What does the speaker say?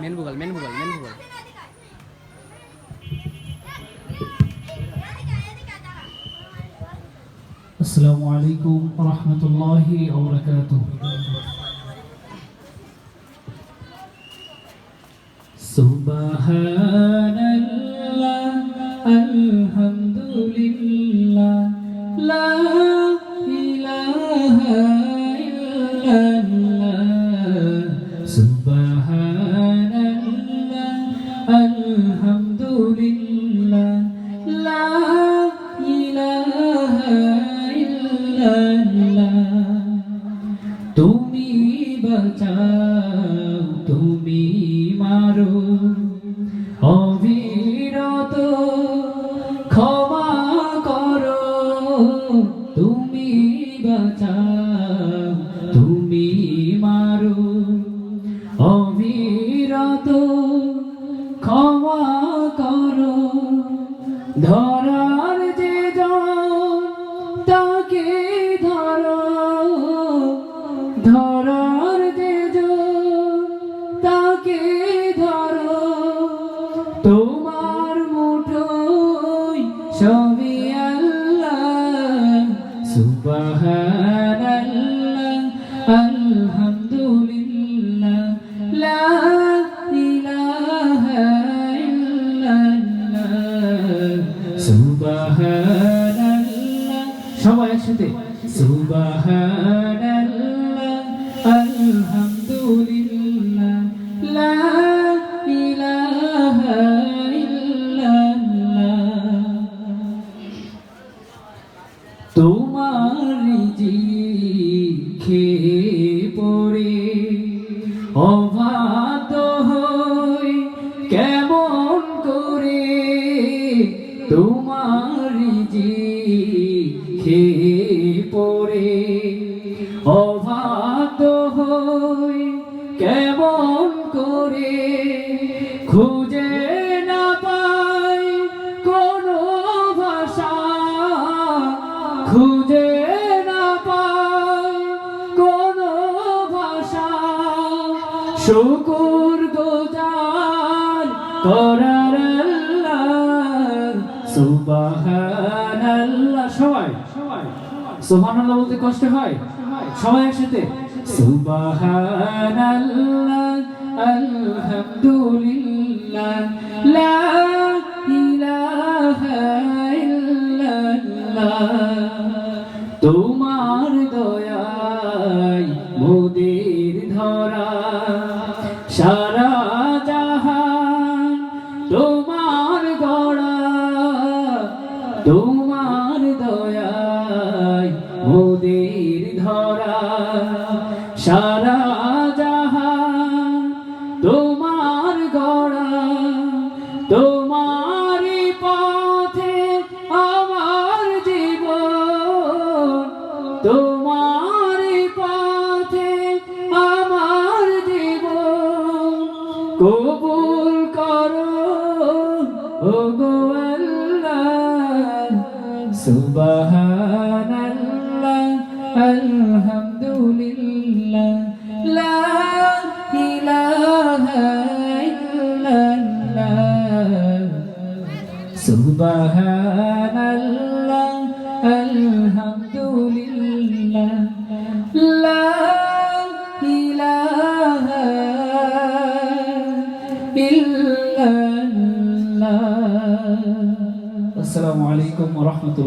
Main vocal main vocal main vocal. আসসালামু আলাইকুম ওয়া রাহমাতুল্লাহি ওয়া বারাকাতুহু। সুবহানাল্লাহ আলহামদুলিল্লাহ লা ইলাহা ইল্লাল্লাহ। সুবহানাল্লাহ আলহামদুলিল্লাহ লা ইলাহা ইল্লাল্লাহ। তুমি বাঁচাও তুমি মারো অবিরত ক্ষমা করো। তুমি বাঁচাও তুমি মারো অবিরত ক্ষমা করো। ধরার যে জন তাকে ধরো, ধরার যে জন তাকে ধরো। তোমার মুঠোয় সবই আল্লাহ। সুবহানাল্লাহ আলহামদুলিল্লাহ লা ইলাহা ইল্লাল্লাহ। সুবহানাল্লাহ সবাই একসাথে সুবহানাল্লাহ আলহামদুলিল্লাহ লা ইলাহা ইল্লাল্লাহ। তোমার রিজিকে পড়ে অবাধ্য হই কেমন করে। তোমার রিজিকে পড়ে অবাধ্য হই কেমন করে। খুঁজে না পাই কোনো ভাষা, খুঁজে না পাই কোনো ভাষা। শুকর গুজার করার আল্লাহ। সুবহানাল্লাহ সবাই সুবহানাল্লাহ বলতে কষ্ট হয়, সবাই একসাথে সুবহানাল্লাহ আলহামদুলিল্লাহ লা ইলাহা ইল্লাল্লাহ। তোমার দয়ায় মোদের ধরা সারা জাহান তোমার গড়া। তোমার দয়ায় মোদের ধরা সারা জাহান তোমার গড়া। তোমার পথে আমার জীবন, তোমার পথে আমার জীবন। কবুল করো ওগো আল্লাহ। সুবহানাল্লাহ আলহামদুলিল্লাহ লা ইলাহা ইল্লাল্লাহ। সুবহানাল্লাহ আলহামদুলিল্লাহ লা ইলাহা ইল্লাল্লাহ। আসসালামু আলাইকুম ওয়া রাহমাতুল্লাহ।